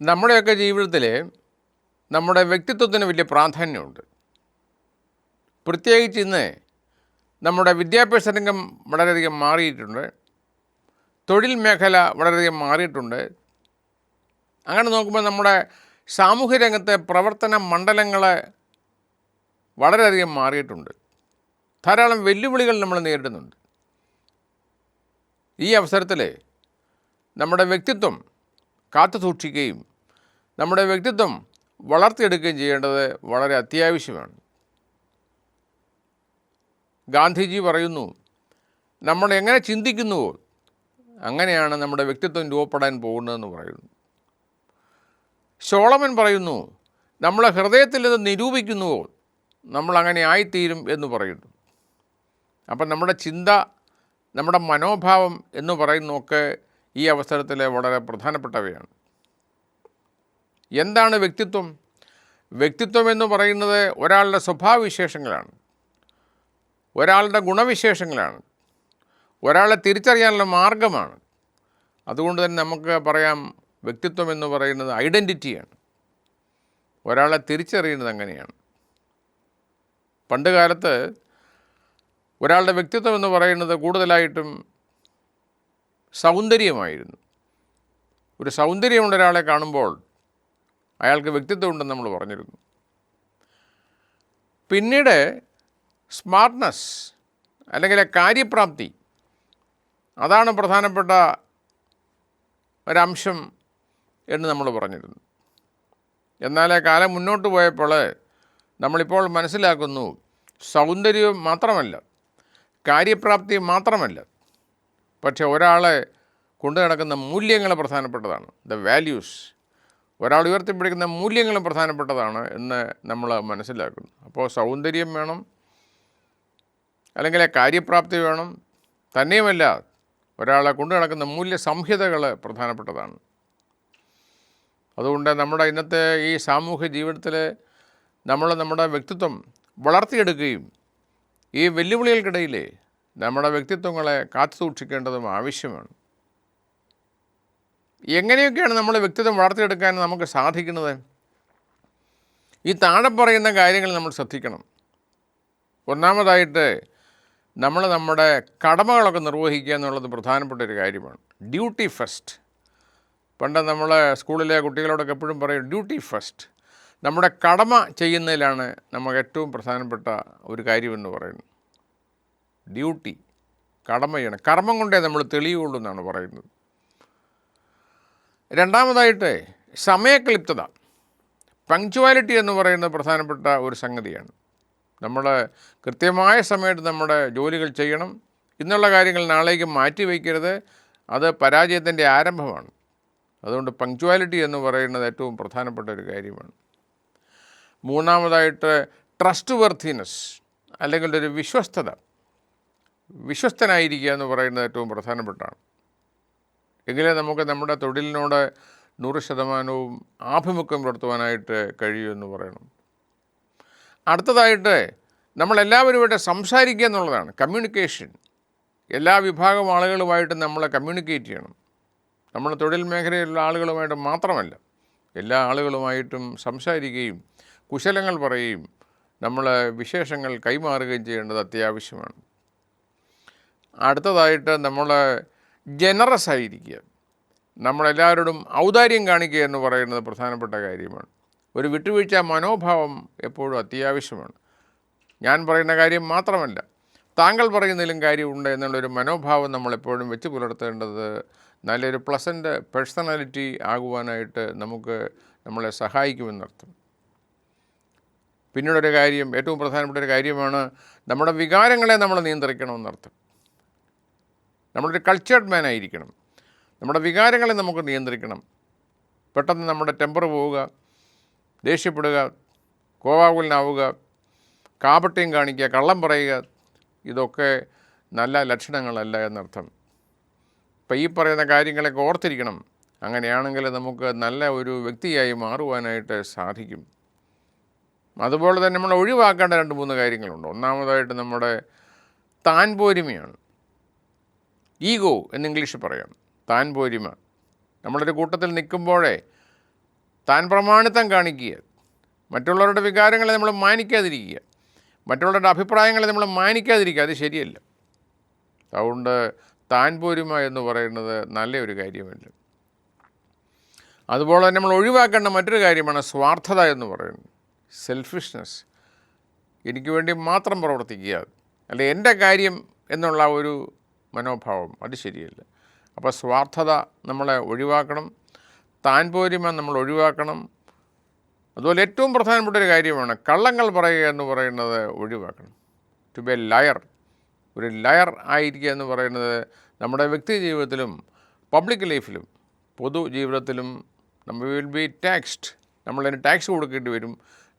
നമ്മുടെയൊക്കെ ജീവിതത്തിൽ നമ്മുടെ വ്യക്തിത്വത്തിന് വലിയ പ്രാധാന്യമുണ്ട്. പ്രത്യേകിച്ച് ഇന്ന് നമ്മുടെ വിദ്യാഭ്യാസ രംഗം വളരെയധികം മാറിയിട്ടുണ്ട്. തൊഴിൽ മേഖല വളരെയധികം മാറിയിട്ടുണ്ട്. അങ്ങനെ നോക്കുമ്പോൾ നമ്മുടെ സാമൂഹ്യ രംഗത്തെ പ്രവർത്തന മണ്ഡലങ്ങൾ വളരെയധികം മാറിയിട്ടുണ്ട്. ധാരാളം വെല്ലുവിളികൾ നമ്മൾ നേരിടുന്നുണ്ട്. ഈ അവസരത്തിൽ നമ്മുടെ വ്യക്തിത്വം കാത്തു സൂക്ഷിക്കുകയും നമ്മുടെ വ്യക്തിത്വം വളർത്തിയെടുക്കുകയും ചെയ്യേണ്ടത് വളരെ അത്യാവശ്യമാണ്. ഗാന്ധിജി പറയുന്നു, നമ്മൾ എങ്ങനെ ചിന്തിക്കുന്നുവോ അങ്ങനെയാണ് നമ്മുടെ വ്യക്തിത്വം രൂപപ്പെടാൻ പോകുന്നതെന്ന് പറയുന്നു. സോളമൻ പറയുന്നു, നമ്മളെ ഹൃദയത്തിൽ ഇത് നിരൂപിക്കുന്നുവോ നമ്മളങ്ങനെ ആയിത്തീരും എന്ന് പറയുന്നു. അപ്പം നമ്മുടെ ചിന്ത, നമ്മുടെ മനോഭാവം എന്ന് പറയുന്നതൊക്കെ ഈ അവസരത്തിൽ വളരെ പ്രധാനപ്പെട്ടവയാണ്. എന്താണ് വ്യക്തിത്വം? വ്യക്തിത്വം എന്ന് പറയുന്നത് ഒരാളുടെ സ്വഭാവവിശേഷങ്ങളാണ്, ഒരാളുടെ ഗുണവിശേഷങ്ങളാണ്, ഒരാളെ തിരിച്ചറിയാനുള്ള മാർഗമാണ്. അതുകൊണ്ട് തന്നെ നമുക്ക് പറയാം, വ്യക്തിത്വം എന്ന് പറയുന്നത് ഐഡൻറ്റിറ്റിയാണ്. ഒരാളെ തിരിച്ചറിയുന്നത് അങ്ങനെയാണ്. പണ്ട് കാലത്ത് ഒരാളുടെ വ്യക്തിത്വം എന്ന് പറയുന്നത് കൂടുതലായിട്ടും സൗന്ദര്യമായിരുന്നു. ഒരു സൗന്ദര്യമുള്ള ഒരാളെ കാണുമ്പോൾ അയാൾക്ക് വ്യക്തിത്വം ഉണ്ടെന്ന് നമ്മൾ പറഞ്ഞിരുന്നു. പിന്നീട് സ്മാർട്ട്നെസ് അല്ലെങ്കിൽ കാര്യപ്രാപ്തി, അതാണ് പ്രധാനപ്പെട്ട ഒരംശം എന്ന് നമ്മൾ പറഞ്ഞിരുന്നു. എന്നാൽ കാലം മുന്നോട്ട് പോയപ്പോൾ നമ്മളിപ്പോൾ മനസ്സിലാക്കുന്നു, സൗന്ദര്യം മാത്രമല്ല, കാര്യപ്രാപ്തി മാത്രമല്ല, പക്ഷേ ഒരാളെ കൊണ്ടു നടക്കുന്ന മൂല്യങ്ങൾ പ്രധാനപ്പെട്ടതാണ്. ദ വാല്യൂസ്, ഒരാൾ ഉയർത്തിപ്പിടിക്കുന്ന മൂല്യങ്ങളും പ്രധാനപ്പെട്ടതാണ് എന്ന് നമ്മൾ മനസ്സിലാക്കുന്നു. അപ്പോൾ സൗന്ദര്യം വേണം, അല്ലെങ്കിൽ കാര്യപ്രാപ്തി വേണം, തന്നെയുമല്ല ഒരാളെ കൊണ്ടു നടക്കുന്ന മൂല്യ സംഹിതകൾ പ്രധാനപ്പെട്ടതാണ്. അതുകൊണ്ട് നമ്മുടെ ഇന്നത്തെ ഈ സാമൂഹ്യ ജീവിതത്തിൽ നമ്മൾ നമ്മുടെ വ്യക്തിത്വം വളർത്തിയെടുക്കുകയും ഈ വെല്ലുവിളികൾക്കിടയിൽ നമ്മുടെ വ്യക്തിത്വങ്ങളെ കാത്തു സൂക്ഷിക്കേണ്ടതും ആവശ്യമാണ്. എങ്ങനെയൊക്കെയാണ് നമ്മൾ വ്യക്തിത്വം വളർത്തിയെടുക്കാൻ നമുക്ക് സാധിക്കുന്നത്? ഈ താഴെ പറയുന്ന കാര്യങ്ങൾ നമ്മൾ ശ്രദ്ധിക്കണം. ഒന്നാമതായിട്ട് നമ്മുടെ കടമകളൊക്കെ നിർവഹിക്കുക എന്നുള്ളത് പ്രധാനപ്പെട്ട ഒരു കാര്യമാണ്. Duty first. പണ്ട് നമ്മൾ സ്കൂളിലെ കുട്ടികളോടൊക്കെ എപ്പോഴും പറയും, ഡ്യൂട്ടി ഫസ്റ്റ്. നമ്മുടെ കടമ ചെയ്യുന്നതിലാണ് നമുക്ക് ഏറ്റവും പ്രധാനപ്പെട്ട ഒരു കാര്യമെന്ന് പറയുന്നത്. ഡ്യൂട്ടി, കടമ ചെയ്യണം. കർമ്മം കൊണ്ടേ നമ്മൾ തെളിയുള്ളൂ എന്നാണ് പറയുന്നത്. രണ്ടാമതായിട്ട് സമയക്ലിപ്തത, പങ്ക്ച്വാലിറ്റി എന്ന് പറയുന്നത് പ്രധാനപ്പെട്ട ഒരു സംഗതിയാണ്. നമ്മൾ കൃത്യമായ സമയത്ത് നമ്മുടെ ജോലികൾ ചെയ്യണം. ഇന്നുള്ള കാര്യങ്ങൾ നാളേക്ക് മാറ്റി വയ്ക്കരുത്. അത് പരാജയത്തിൻ്റെ ആരംഭമാണ്. അതുകൊണ്ട് പങ്ക്ച്വാലിറ്റി എന്ന് പറയുന്നത് ഏറ്റവും പ്രധാനപ്പെട്ട ഒരു കാര്യമാണ്. മൂന്നാമതായിട്ട് ട്രസ്റ്റ് വർത്തിനെസ്, അല്ലെങ്കിൽ ഒരു വിശ്വസ്തത, വിശ്വസ്തനായിരിക്കുക എന്ന് പറയുന്നത് ഏറ്റവും പ്രധാനപ്പെട്ടാണ്. എങ്കിലേ നമുക്ക് നമ്മുടെ തൊഴിലിനോട് 100% ആഭിമുഖ്യം പുലർത്തുവാനായിട്ട് കഴിയുമെന്ന് പറയണം. അടുത്തതായിട്ട് നമ്മളെല്ലാവരുമായിട്ട് സംസാരിക്കുക എന്നുള്ളതാണ്, കമ്മ്യൂണിക്കേഷൻ. എല്ലാ വിഭാഗം ആളുകളുമായിട്ടും നമ്മൾ കമ്മ്യൂണിക്കേറ്റ് ചെയ്യണം. നമ്മൾ തൊഴിൽ മേഖലയിലുള്ള ആളുകളുമായിട്ട് മാത്രമല്ല, എല്ലാ ആളുകളുമായിട്ടും സംസാരിക്കുകയും കുശലങ്ങൾ പറയുകയും നമ്മൾ വിശേഷങ്ങൾ കൈമാറുകയും ചെയ്യേണ്ടത് അത്യാവശ്യമാണ്. അടുത്തതായിട്ട് നമ്മൾ ജനറസ് ആയിരിക്കുക, നമ്മളെല്ലാവരോടും ഔദാര്യം കാണിക്കുക എന്ന് പറയുന്നത് പ്രധാനപ്പെട്ട കാര്യമാണ്. ഒരു വിട്ടുവീഴ്ച മനോഭാവം എപ്പോഴും അത്യാവശ്യമാണ്. ഞാൻ പറയുന്ന കാര്യം മാത്രമല്ല, താങ്കൾ പറയുന്നതിലും കാര്യമുണ്ട് എന്നുള്ളൊരു മനോഭാവം നമ്മളെപ്പോഴും വെച്ച് പുലർത്തേണ്ടത് നല്ലൊരു പ്ലസൻറ്റ് പേഴ്സണാലിറ്റി ആകുവാനായിട്ട് നമ്മളെ സഹായിക്കുമെന്നർത്ഥം. പിന്നീടൊരു കാര്യം, ഏറ്റവും പ്രധാനപ്പെട്ട ഒരു കാര്യമാണ്, നമ്മുടെ വികാരങ്ങളെ നമ്മൾ നിയന്ത്രിക്കണമെന്നർത്ഥം. നമ്മളൊരു കൾച്ചേർഡ് മാൻ ആയിരിക്കണം. നമ്മുടെ വികാരങ്ങളെ നമുക്ക് നിയന്ത്രിക്കണം. പെട്ടെന്ന് നമ്മുടെ ടെമ്പർ പോവുക, ദേഷ്യപ്പെടുക, കോപാകുലനാവുക, കാപട്യം കാണിക്കുക, കള്ളം പറയുക, ഇതൊക്കെ നല്ല ലക്ഷണങ്ങളല്ല എന്നർത്ഥം. ഇപ്പം ഈ പറയുന്ന കാര്യങ്ങളൊക്കെ ഓർത്തിരിക്കണം. അങ്ങനെയാണെങ്കിൽ നമുക്ക് നല്ല ഒരു വ്യക്തിയായി മാറുവാനായിട്ട് സാധിക്കും. അതുപോലെ തന്നെ നമ്മൾ ഒഴിവാക്കേണ്ട 2-3 കാര്യങ്ങളുണ്ട്. ഒന്നാമതായിട്ട് നമ്മുടെ താൻ പോരിമയാണ്. ഈഗോ എന്ന് ഇംഗ്ലീഷിൽ പറയാം. താൻ പോരിമ. നമ്മളൊരു കൂട്ടത്തിൽ നിൽക്കുമ്പോഴേ താൻ പ്രമാണിത്വം കാണിക്കുക, മറ്റുള്ളവരുടെ വികാരങ്ങളെ നമ്മൾ മാനിക്കാതിരിക്കുക, മറ്റുള്ളവരുടെ അഭിപ്രായങ്ങളെ നമ്മൾ മാനിക്കാതിരിക്കുക, അത് ശരിയല്ല. അതുകൊണ്ട് താൻ പോരുമ എന്ന് പറയുന്നത് നല്ലൊരു കാര്യമല്ല. അതുപോലെ തന്നെ നമ്മൾ ഒഴിവാക്കേണ്ട മറ്റൊരു കാര്യമാണ് സ്വാർത്ഥത എന്ന് പറയുന്നത്, സെൽഫിഷ്നെസ്. എനിക്ക് വേണ്ടി മാത്രം പ്രവർത്തിക്കുക, അല്ലെ എൻ്റെ കാര്യം എന്നുള്ള ഒരു മനോഭാവം, അത് ശരിയല്ല. അപ്പോൾ സ്വാർത്ഥത നമ്മളെ ഒഴിവാക്കണം, താൻ പോരുമ നമ്മൾ ഒഴിവാക്കണം. അതുപോലെ ഏറ്റവും പ്രധാനപ്പെട്ട ഒരു കാര്യമാണ് കള്ളങ്ങൾ പറയുക എന്ന് പറയുന്നത് ഒഴിവാക്കണം. ടു ബി എ ലയർ, ഒരു ലയർ ആയിരിക്കുക എന്ന് പറയുന്നത് നമ്മുടെ വ്യക്തി ജീവിതത്തിലും പബ്ലിക് ലൈഫിലും പൊതു ജീവിതത്തിലും നമ്മൾ വിൽ ബി ടാക്സ്ഡ്, നമ്മളതിന് ടാക്സ് കൊടുക്കേണ്ടി വരും,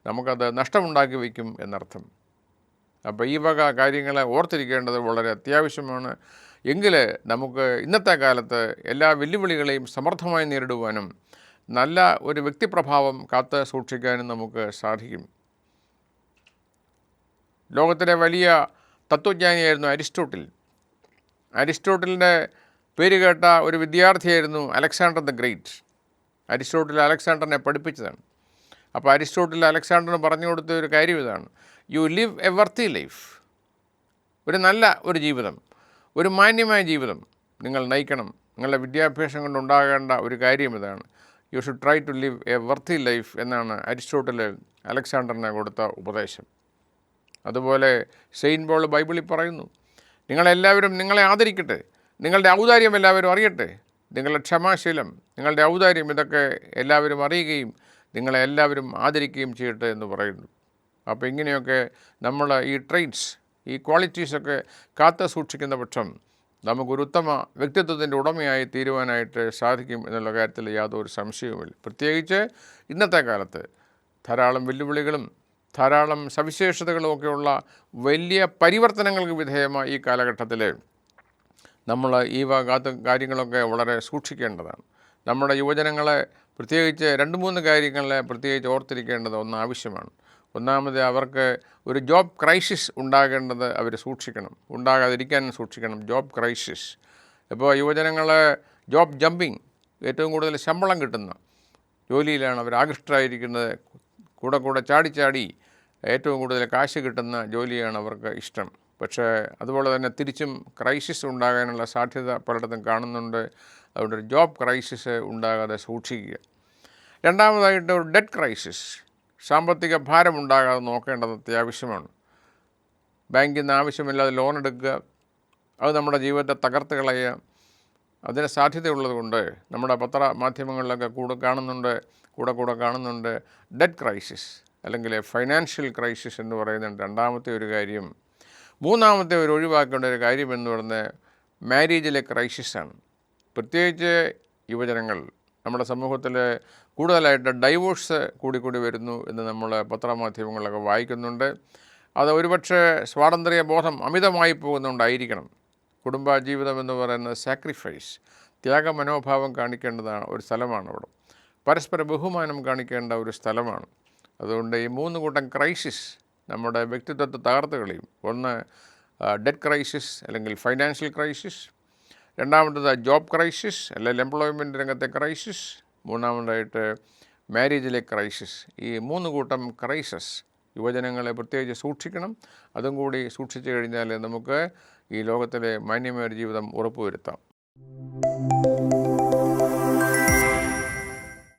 നമുക്കത് നഷ്ടമുണ്ടാക്കി വയ്ക്കും എന്നർത്ഥം. അപ്പോൾ ഈ വക കാര്യങ്ങളെ ഓർത്തിരിക്കേണ്ടത് വളരെ അത്യാവശ്യമാണ്. എങ്കിൽ നമുക്ക് ഇന്നത്തെ കാലത്ത് എല്ലാ വെല്ലുവിളികളെയും സമർത്ഥമായി നേരിടുവാനും നല്ല ഒരു വ്യക്തിപ്രഭാവം കാത്ത് സൂക്ഷിക്കാനും നമുക്ക് സാധിക്കും. ലോകത്തിലെ വലിയ തത്വജ്ഞാനിയായിരുന്നു അരിസ്റ്റോട്ടിൽ. അരിസ്റ്റോട്ടിലിൻ്റെ പേര് കേട്ട ഒരു വിദ്യാർത്ഥിയായിരുന്നു അലക്സാണ്ടർ ദ ഗ്രേറ്റ്. അരിസ്റ്റോട്ടിൽ അലക്സാണ്ടറിനെ പഠിപ്പിച്ചതാണ്. അപ്പോൾ അരിസ്റ്റോട്ടിൽ അലക്സാണ്ടറിന് പറഞ്ഞു കൊടുത്ത ഒരു കാര്യം ഇതാണ്: you live a worthy life. ഒരു നല്ല ഒരു ജീവിതം, ഒരു മാന്യമായ ജീവിതം നിങ്ങൾ നയിക്കണം. നിങ്ങളുടെ വിദ്യാഭ്യാസം കൊണ്ടുണ്ടാകേണ്ട ഒരു കാര്യം ഇതാണ്. You should try to live a worthy life എന്നാണ് അരിസ്റ്റോട്ടിൽ അലക്സാണ്ടറിനെ കൊടുത്ത ഉപദേശം. അതുപോലെ സെയിൻറ്റ് പോൾ ബൈബിളിൽ പറയുന്നു, നിങ്ങളെല്ലാവരും നിങ്ങളെ ആദരിക്കട്ടെ, നിങ്ങളുടെ ഔദാര്യം എല്ലാവരും അറിയട്ടെ, നിങ്ങളുടെ ക്ഷമാശീലം, നിങ്ങളുടെ ഔദാര്യം, ഇതൊക്കെ എല്ലാവരും അറിയുകയും നിങ്ങളെ എല്ലാവരും ആദരിക്കുകയും ചെയ്യട്ടെ എന്ന് പറയുന്നു. അപ്പോൾ ഇങ്ങനെയൊക്കെ നമ്മൾ ഈ ട്രെയ്റ്റ്സ്, ഈ ക്വാളിറ്റീസൊക്കെ കാത്തു സൂക്ഷിക്കുന്ന പക്ഷം നമുക്കൊരു ഉത്തമ വ്യക്തിത്വത്തിൻ്റെ ഉടമയായി തീരുവാനായിട്ട് സാധിക്കും എന്നുള്ള കാര്യത്തിൽ യാതൊരു സംശയവുമില്ല. പ്രത്യേകിച്ച് ഇന്നത്തെ കാലത്ത് ധാരാളം വെല്ലുവിളികളും ധാരാളം സവിശേഷതകളുമൊക്കെയുള്ള വലിയ പരിവർത്തനങ്ങൾക്ക് വിധേയമായ ഈ കാലഘട്ടത്തിൽ നമ്മൾ ഈ കാര്യങ്ങളൊക്കെ വളരെ സൂക്ഷിക്കേണ്ടതാണ്. നമ്മുടെ യുവജനങ്ങളെ പ്രത്യേകിച്ച് 2-3 കാര്യങ്ങളെ പ്രത്യേകിച്ച് ഓർത്തിരിക്കേണ്ടത് ആവശ്യമാണ്. ഒന്നാമത്, അവർക്ക് ഒരു ജോബ് ക്രൈസിസ് ഉണ്ടാകേണ്ടത് അവർ സൂക്ഷിക്കണം, ഉണ്ടാകാതിരിക്കാൻ സൂക്ഷിക്കണം. Job crisis. ഇപ്പോൾ യുവജനങ്ങൾ ജോബ് ജമ്പിങ്, ഏറ്റവും കൂടുതൽ ശമ്പളം കിട്ടുന്ന ജോലിയിലാണ് അവർ ആകൃഷ്ടരായിരിക്കുന്നത്. കൂടെ ചാടി ഏറ്റവും കൂടുതൽ കാശ് കിട്ടുന്ന ജോലിയാണ് അവർക്ക് ഇഷ്ടം. പക്ഷേ അതുപോലെ തന്നെ തിരിച്ചും ക്രൈസിസ് ഉണ്ടാകാനുള്ള സാധ്യത പലയിടത്തും കാണുന്നുണ്ട്. അതുകൊണ്ട് ഒരു ജോബ് ക്രൈസിസ് ഉണ്ടാകാതെ സൂക്ഷിക്കുക. രണ്ടാമതായിട്ട്, ഒരു ഡെറ്റ് ക്രൈസിസ്, സാമ്പത്തിക ഭാരം ഉണ്ടാകാതെ നോക്കേണ്ടത് അത്യാവശ്യമാണ്. ബാങ്കിൽ നിന്ന് ആവശ്യമില്ലാതെ ലോൺ എടുക്കുക, അത് നമ്മുടെ ജീവിതത്തെ തകർത്ത് കളയുക, അതിന് സാധ്യതയുള്ളത് കൊണ്ട് നമ്മുടെ പത്രമാധ്യമങ്ങളിലൊക്കെ കൂടെ കാണുന്നുണ്ട് ഡെറ്റ് ക്രൈസിസ് അല്ലെങ്കിൽ ഫൈനാൻഷ്യൽ ക്രൈസിസ് എന്ന് പറയുന്നുണ്ട്. രണ്ടാമത്തെ ഒരു കാര്യം. മൂന്നാമത്തെ ഒരു ഒഴിവാക്കേണ്ട ഒരു കാര്യം എന്ന് പറയുന്നത് മാരേജിലെ ക്രൈസിസാണ്. പ്രത്യേകിച്ച് യുവജനങ്ങൾ, നമ്മുടെ സമൂഹത്തിൽ കൂടുതലായിട്ട് ഡൈവോഴ്സ് കൂടി വരുന്നു എന്ന് നമ്മൾ പത്രമാധ്യമങ്ങളിലൊക്കെ വായിക്കുന്നുണ്ട്. അത് ഒരുപക്ഷെ സ്വാതന്ത്ര്യ ബോധം അമിതമായി പോകുന്നുണ്ടായിരിക്കണം. കുടുംബജീവിതം എന്ന് പറയുന്നത് സാക്രിഫൈസ്, ത്യാഗമനോഭാവം കാണിക്കേണ്ടതാണ് ഒരു സ്ഥലമാണ്. അവിടെ പരസ്പര ബഹുമാനം കാണിക്കേണ്ട ഒരു സ്ഥലമാണ്. അതുകൊണ്ട് ഈ 3 കൂട്ടം ക്രൈസിസ് നമ്മുടെ വ്യക്തിത്വത്തെ തകർത്ത് കളയും. ഒന്ന് ഡെറ്റ് ക്രൈസിസ് അല്ലെങ്കിൽ ഫൈനാൻഷ്യൽ ക്രൈസിസ്, രണ്ടാമത്തത് ജോബ് ക്രൈസിസ് അല്ലെങ്കിൽ എംപ്ലോയ്മെൻറ്റ് രംഗത്തെ ക്രൈസിസ്, മൂന്നാമതായിട്ട് മാരേജിലെ ക്രൈസിസ്. ഈ 3 കൂട്ടം ക്രൈസിസ് യുവജനങ്ങളെ പ്രത്യേകിച്ച് സൂക്ഷിക്കണം. അതും കൂടി സൂക്ഷിച്ചു കഴിഞ്ഞാൽ നമുക്ക് ഈ ലോകത്തിലെ മാന്യമായ ജീവിതം ഉറപ്പുവരുത്താം.